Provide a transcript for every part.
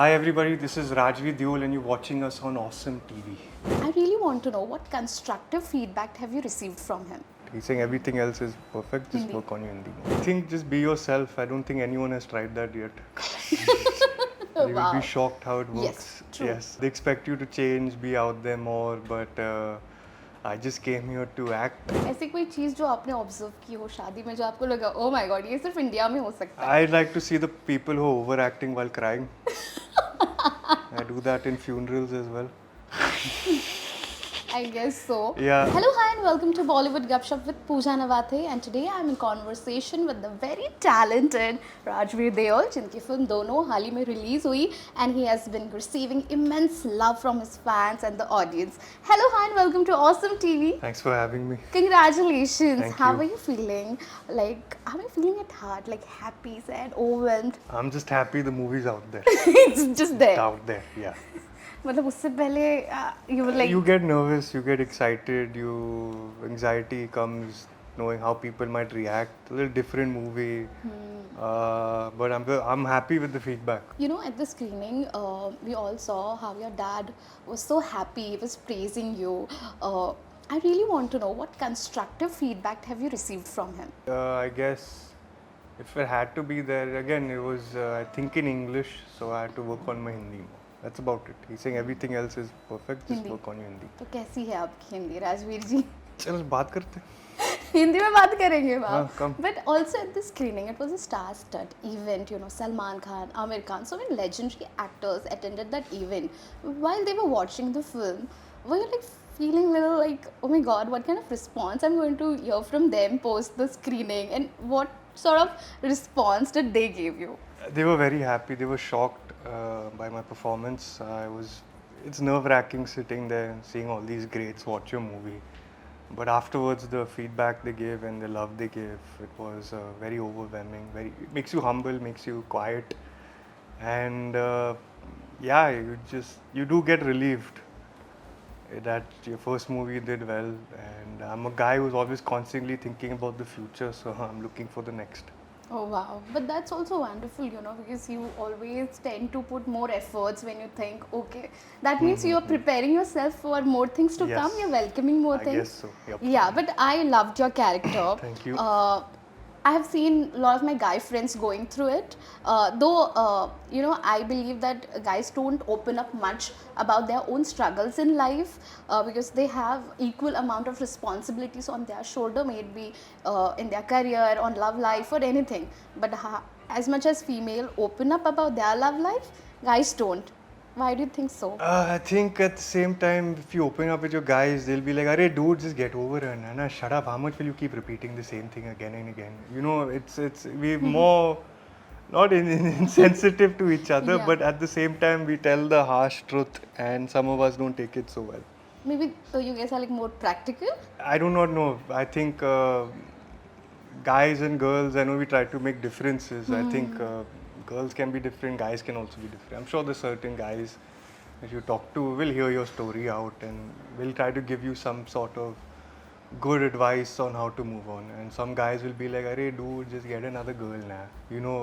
Hi everybody, this is Rajveer Deol and you're watching us on Awesome TV. I really want to know what constructive feedback have you received from him? He's saying everything else is perfect, just Hindi. work on your Hindi. I think just be yourself. I don't think anyone has tried that yet. They will Wow. be shocked how it works. Yes, true. Yes, they expect you to change, be out there more, but I just came here to act. ऐसी कोई चीज जो आपने observe की हो शादी में जो आपको लगा ओ माय गॉड ये सिर्फ इंडिया में हो सकता है? I like to see the people who are overacting while crying. I do that in funerals as well. I guess so. Yeah. Hello, hi, and welcome to Bollywood Gupshup with Pooja Nawathe. And today I'm in conversation with the very talented Rajveer Deol, जिनकी film दोनों हाल ही में release हुई, and he has been receiving immense love from his fans and the audience. Hello, hi, and welcome to Awesome TV. Thanks for having me. Congratulations. Thank How you. are you feeling? Like, how are you feeling at heart? Like happy, sad, overwhelmed? I'm just happy the movie's out there. It's just there. Out there, yeah. मतलब उससे पहले you were like You get nervous, you get excited, anxiety comes knowing how people might react. A little different movie, but I'm happy with the feedback. You know, at the screening, we all saw how your dad was so happy, he was praising you. I really want to know what constructive feedback have you received from him? I guess if it had to be there again, it was I think in English, so I had to work on my Hindi more. That's about it. He's saying everything else is perfect, just Hindi. work on your Hindi. तो कैसी है आपकी हिंदी राजवीर जी? चलो बात करते हैं. हिंदी में बात करेंगे हाँ, ma'am. come. But also at the screening, it was a star-studded event. You know, Salman Khan, Amir Khan, so many legendary actors attended that event. While they were watching the film, were you like feeling little like, oh my God, what kind of response I'm going to hear from them post the screening, and what sort of response did they give you? They were very happy. They were shocked by my performance. It's nerve-wracking sitting there and seeing all these greats watch your movie. But afterwards, the feedback they gave and the love they gave, it was very overwhelming. It makes you humble, makes you quiet, and yeah, you do get relieved that your first movie did well. And I'm a guy who's always constantly thinking about the future, so I'm looking for the next. Oh wow, but that's also wonderful, you know, because you always tend to put more efforts when you think, okay, that means you're preparing yourself for more things to Yes. come, you're welcoming more I things. guess so. Yep. Yeah, but I loved your character. Thank you. I have seen a lot of my guy friends going through it. You know, I believe that guys don't open up much about their own struggles in life because they have equal amount of responsibilities on their shoulder, maybe in their career, on love life, or anything. But as much as female open up about their love life, guys don't. Why do you think so? I think at the same time, if you open up with your guys, they'll be like, "Arey, dude, just get over it, Nana. Shut up. How much will you keep repeating the same thing again and again?" You know, we're more not insensitive to each other, Yeah. but at the same time, we tell the harsh truth, and some of us don't take it so well. Maybe you guys are like more practical. I do not know. I think guys and girls, I know we try to make differences. I think girls can be different, guys can also be different. I'm sure there's certain guys that you talk to will hear your story out and will try to give you some sort of good advice on how to move on. And some guys will be like, "Arey, dude, just get another girl now." You know,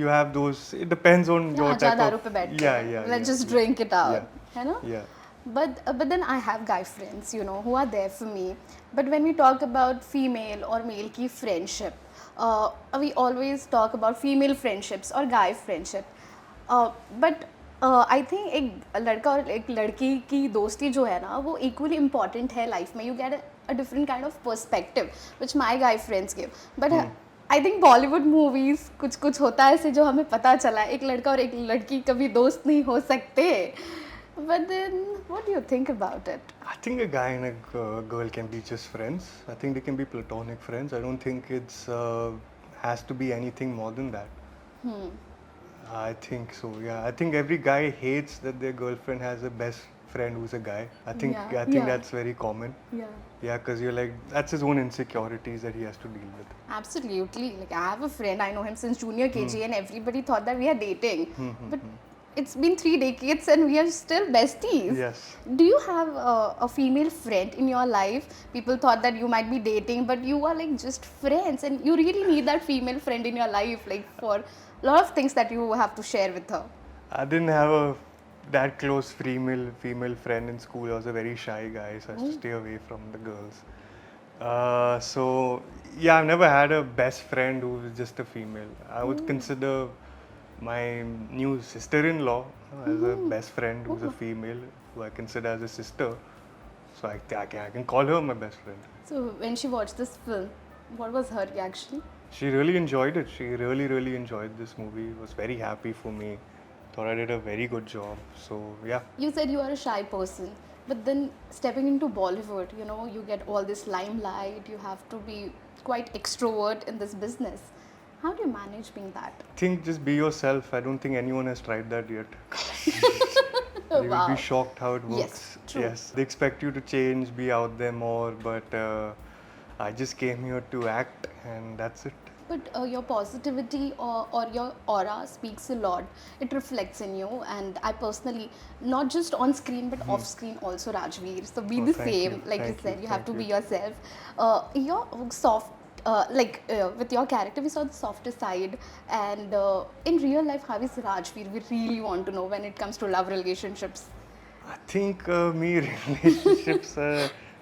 you have those. It depends on your आजा type दारू of. पे बैठ के. Yeah. Let's just yeah. drink it out. Yeah. है ना? Yeah. But then I have guy friends, you know, who are there for me. But when we talk about female or male की friendship, we always talk about female friendships or guy friendship. But I think एक लड़का और एक लड़की की दोस्ती जो है ना वो equally important है life में. You get a different kind of perspective which my guy friends give. But I think Bollywood movies कुछ होता है ऐसे जो हमें पता चला है एक लड़का और एक लड़की कभी दोस्त नहीं हो सकते. But then, what do you think about it? I think a guy and a girl can be just friends. I think they can be platonic friends. I don't think it's has to be anything more than that. I think so. Yeah, I think every guy hates that their girlfriend has a best friend who's a guy. I think Yeah. that's very common. Yeah. Yeah, because you're like that's his own insecurities that he has to deal with. Absolutely. Like I have a friend, I know him since junior KG, and everybody thought that we are dating. But it's been 3 decades and we are still besties. Yes. Do you have a female friend in your life? People thought that you might be dating, but you are like just friends, and you really need that female friend in your life, like for a lot of things that you have to share with her. I didn't have a that close female friend in school. I was a very shy guy, so I used to stay away from the girls. So yeah, I've never had a best friend who was just a female. I would consider my new sister-in-law as a best friend who's a female, who I consider as a sister. So I can call her my best friend. So when she watched this film, what was her reaction? She really enjoyed it. She really enjoyed this movie. Was very happy for me. Thought I did a very good job. So yeah. You said you are a shy person, but then stepping into Bollywood, you get all this limelight, you have to be quite extrovert in this business. How do you manage being that? Think just be yourself. I don't think anyone has tried that yet. Oh, They will wow. be shocked how it works. Yes, true. Yes, they expect you to change, be out there more, but I just came here to act, and that's it. But your positivity or your aura speaks a lot. It reflects in you, and I personally, not just on screen but off screen also, Rajveer. So be Oh, the thank same, you, like you thank said. you, You have to thank be you. yourself. Your soft, with your character, we saw the softer side, and in real life, how is Rajveer? We really want to know when it comes to love relationships. I think me relationships.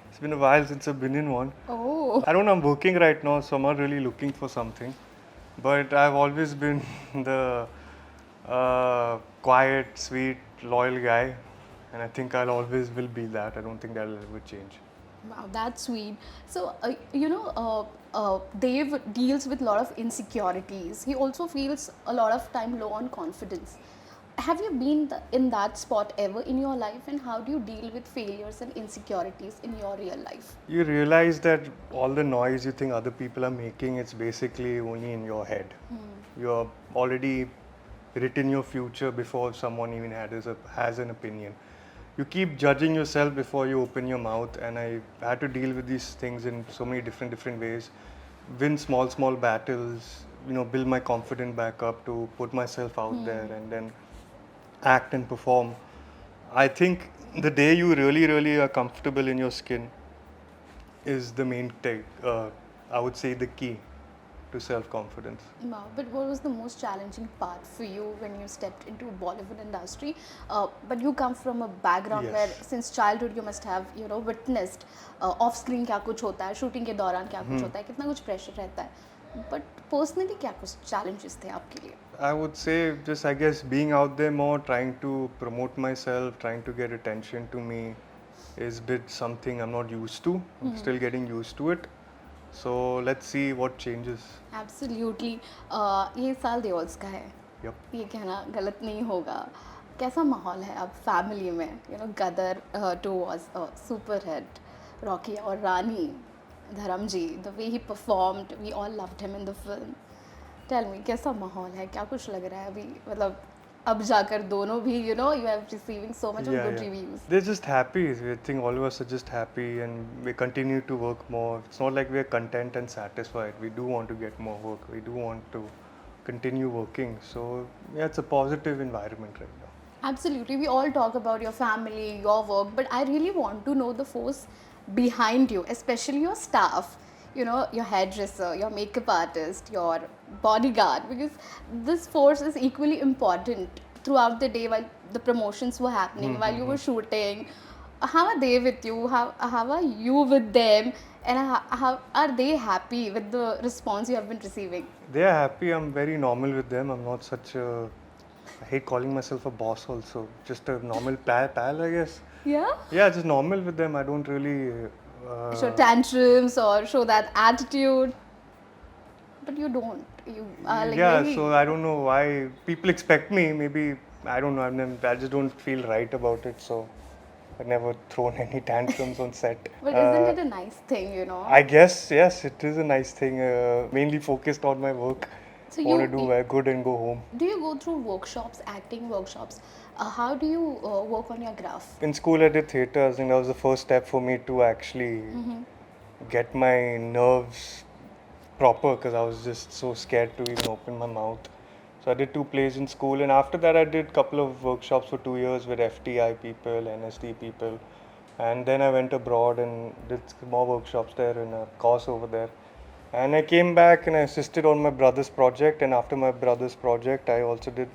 It's been a while since I've been in one. Oh, I don't know. I'm working right now, so I'm not really looking for something. But I've always been the quiet, sweet, loyal guy, and I think I'll always will be that. I don't think that'll ever change. wow, that's sweet. So, Dave deals with a lot of insecurities. He also feels a lot of time low on confidence. Have you been in that spot ever in your life, and how do you deal with failures and insecurities in your real life? You realize that all the noise you think other people are making, it's basically only in your head. You're already written your future before someone even has an opinion. You keep judging yourself before you open your mouth, and I had to deal with these things in so many different ways. Win small battles, build my confidence back up to put myself out there, and then act and perform. I think the day you really are comfortable in your skin is the main I would say the key to self-confidence. Wow, but what was the most challenging part for you when you stepped into Bollywood industry? But you come from a background Yes. where since childhood you must have witnessed off screen क्या कुछ होता है, shooting के दौरान क्या कुछ होता है, कितना कुछ pressure रहता है. But personally क्या कुछ challenges थे आपके लिए? I would say just I guess being out there more, trying to promote myself, trying to get attention to me is bit something I'm not used to. I'm still getting used to it. So let's see what changes. Absolutely. ये साल देओल्स का है. Yep. ये कहना गलत नहीं होगा. कैसा माहौल है अब फैमिली में? गदर 2 was a super hit. Rocky और रानी, Dharamji, the way he performed, we all loved him in the film. Tell me, कैसा माहौल है? क्या कुछ लग रहा है अभी? मतलब अब जाकर दोनों भी, you have receiving so much of good reviews. They're just happy. I think all of us are just happy, and we continue to work more. It's not like we're content and satisfied. We do want to get more work. We do want to continue working. So yeah, it's a positive environment right now. Absolutely. We all talk about your family, your work, but I really want to know the force behind you, especially your staff. Your hairdresser, your makeup artist, your bodyguard, because this force is equally important throughout the day while the promotions were happening, while you were shooting. How are they with you? How are you with them? And how are they happy with the response you have been receiving? They are happy. I'm very normal with them. I'm not such a. I hate calling myself a boss also. Just a normal pal, I guess. Yeah? Yeah, just normal with them. I don't really. Show tantrums or show that attitude. But you don't. You are like Yeah, very... so I don't know why people expect me. Maybe I don't know. I just don't feel right about it. So I've never thrown any tantrums on set. But isn't it a nice thing, I guess yes, it is a nice thing. Mainly focused on my work. So Want to do good and go home. do you go through workshops, acting workshops? How do you work on your graph? In school, I did theatre. I think that was the first step for me to actually get my nerves proper, because I was just so scared to even open my mouth. So I did 2 plays in school, and after that I did a couple of workshops for 2 years with FTI people, NSD people, and then I went abroad and did more workshops there in a course over there. And I came back and I assisted on my brother's project, and after my brother's project I also did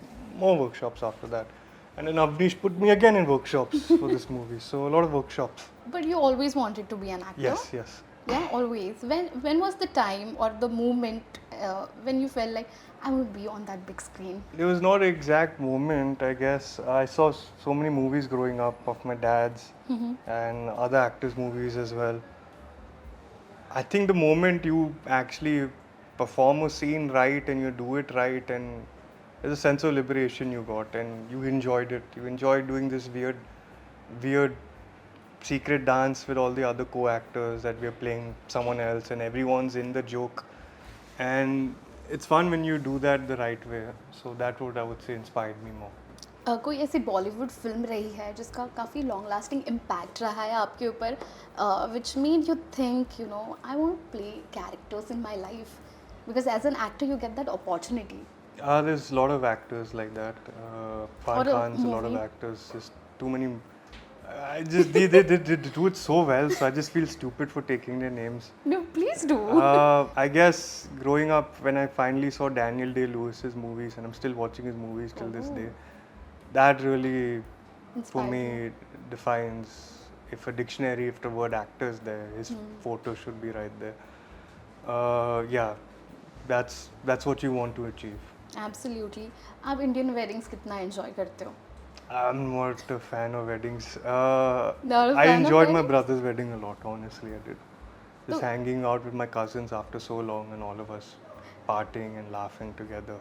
more workshops after that. And then Avnish put me again in workshops for this movie. So a lot of workshops. But you always wanted to be an actor? Yes, yes. Yeah, always. When was the time or the moment when you felt like I would be on that big screen? It was not an exact moment, I guess. I saw so many movies growing up of my dad's and other actors' movies as well. I think the moment you actually perform a scene right and you do it right, and there's a sense of liberation you got, and you enjoyed it. You enjoyed doing this weird secret dance with all the other co-actors that we're playing someone else, and everyone's in the joke. And it's fun when you do that the right way. So that would, I would say, inspired me more. कोई ऐसी Bollywood film रही है जिसका काफ़ी long lasting impact रहा है आपके ऊपर which made you think you know I want play characters in my life because as an actor you get that opportunity There's a lot of actors like that. Or Farhan a Khan's a lot of movie. actors. Just too many. I just they do it so well. So I just feel stupid for taking their names. No please do I guess growing up, when I finally saw Daniel Day-Lewis's movies, and I'm still watching his movies till this day, that really, for Inspired me, defines if a dictionary, if the word actor is there, his photo should be right there. Yeah, that's what you want to achieve. Absolutely आप Indian weddings कितना enjoy करते हो I'm not a fan of weddings. Not a I fan of enjoyed my weddings? brother's wedding a lot, honestly, I did. Just So- hanging out with my cousins after so long and all of us partying and laughing together.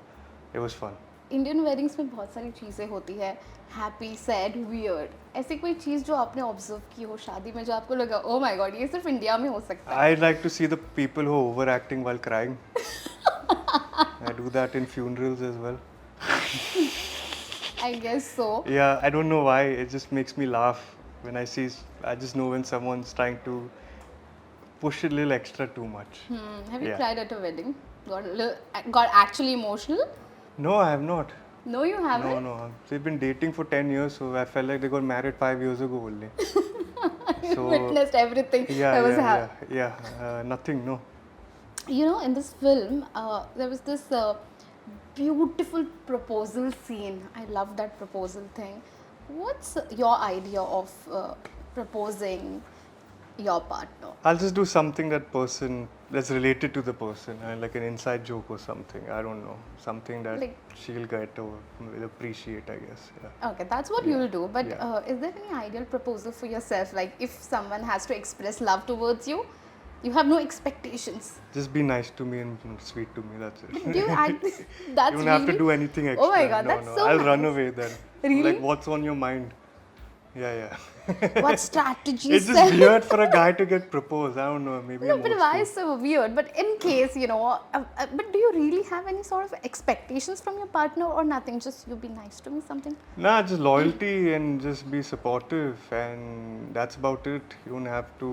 It was fun. Indian weddings में बहुत सारी चीज़ें होती है happy sad weird ऐसी कोई चीज़ जो आपने ऑब्जर्व की हो शादी में जो आपको लगा ओ माय गॉड ये सिर्फ इंडिया में हो सकता है I like to see the people who are overacting while crying. I do that in funerals as well. I guess so Yeah, I don't know why. It just makes me laugh when I see. I just know when someone's trying to push it a little extra too much. Have you Yeah. Cried at a wedding got actually emotional No, I have not. No you have No, no. They've been dating for 10 years, so I felt like they got married 5 years ago only. So, witnessed everything yeah, that was yeah. Nothing, no. You know, in this film, there was this beautiful proposal scene. I love that proposal thing. What's your idea of proposing your partner? I'll just do something that's related to the person, like an inside joke or something. I don't know. Something that Like- she'll get or will appreciate, I guess. Yeah. Okay, that's what you'll do. But Yeah. is there any ideal proposal for yourself? Like, if someone has to express love towards you, you have no expectations. Just be nice to me and sweet to me, that's it. Do you act? That's You don't have to really- do anything extra. Oh my God, no, that's no. so I'll run nice. away then. Really? Like, what's on your mind? Yeah. What strategies? It's just weird for a guy to get proposed. I don't know. Maybe No, I'm but old why school. is so weird? But in case, you know, but do you really have any sort of expectations from your partner or nothing? Just you be nice to me, something? Nah, just loyalty and just be supportive, and that's about it. You don't have to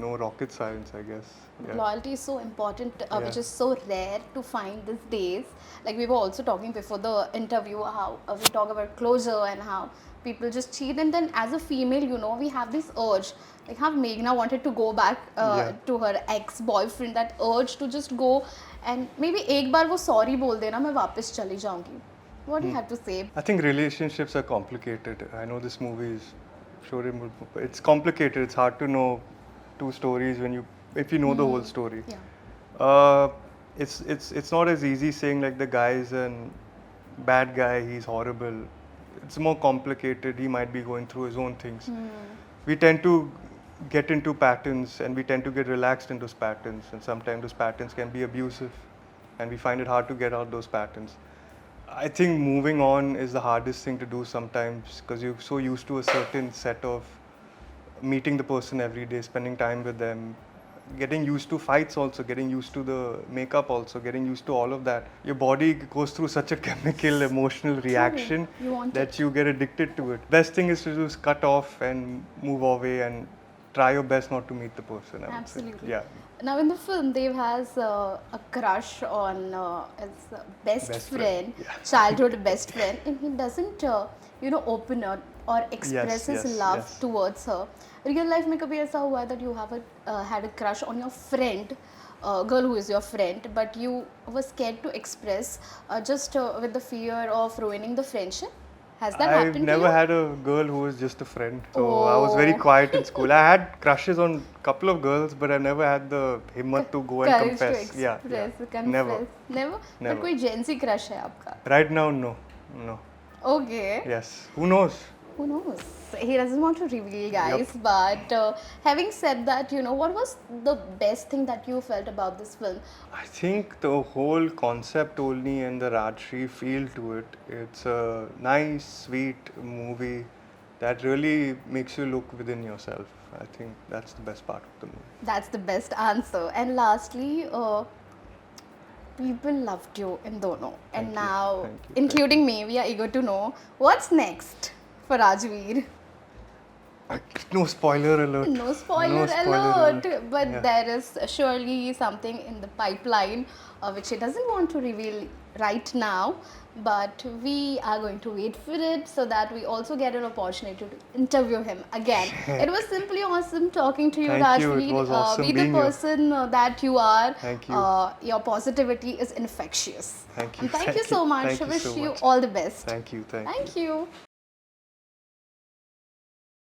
know rocket science, I guess. Yeah. Loyalty is so important, which Yeah. is so rare to find these days. Like we were also talking before the interview, how we talk about closure and how people just cheat, and then as a female, you know, we have this urge. Like how Meghna wanted to go back Yeah. to her ex-boyfriend, that urge to just go and maybe एक बार वो sorry बोल देना मैं वापस चली जाऊंगी. What do you have to say? I think relationships are complicated. I know this movie is it's complicated. It's hard to know two stories if you know the whole story. Yeah. It's not as easy saying like the guy is a bad guy, he's horrible. It's more complicated. He might be going through his own things. We tend to get into patterns and we tend to get relaxed in those patterns, and sometimes those patterns can be abusive and we find it hard to get out those patterns. I think moving on is the hardest thing to do sometimes because you're so used to a certain set of meeting the person every day, spending time with them, getting used to fights also, getting used to the makeup also, getting used to all of that. Your body goes through such a chemical, emotional reaction You want that you get addicted to it. Best thing is to just cut off and move away and try your best not to meet the person. I would say. Absolutely. Yeah. Now in the film, Dev has a crush on his best Best friend, friend, yeah. childhood best friend, and he doesn't, open up or express his yes, love yes. towards her. Real life में कभी ऐसा हुआ है that you have had a crush on your friend, girl who is your friend, but you were scared to express just with the fear of ruining the friendship? Has that I've happened to never you? had a girl who was just a friend, so I was very Oh. quiet in school. I had crushes on a couple of girls, but I never had the himmat to go and Courage to confess. Yeah, express, never, confess. Never? never. But कोई जेंसी crush है आपका? Right now, no, no. Okay. Yes, who knows? Who knows? He doesn't want to reveal, guys. But having said that, what was the best thing that you felt about this film? I think the whole concept only and the Rajshri feel to it. It's a nice, sweet movie that really makes you look within yourself. I think that's the best part of the movie. That's the best answer. And lastly, people loved you in Dono. And Thank you, now, thank you, including me, we are eager to know what's next for Rajveer. No spoiler alert. No spoiler, alert. But there is surely something in the pipeline which he doesn't want to reveal right now. But we are going to wait for it so that we also get an opportunity to interview him again. It was simply awesome talking to you, Thank you. Rajveer. It was awesome Be the being here. person that you are. Thank you. Your positivity is infectious. Thank you. And thank you so much. Thank I you wish so you much. all the best. Thank you. Thank you.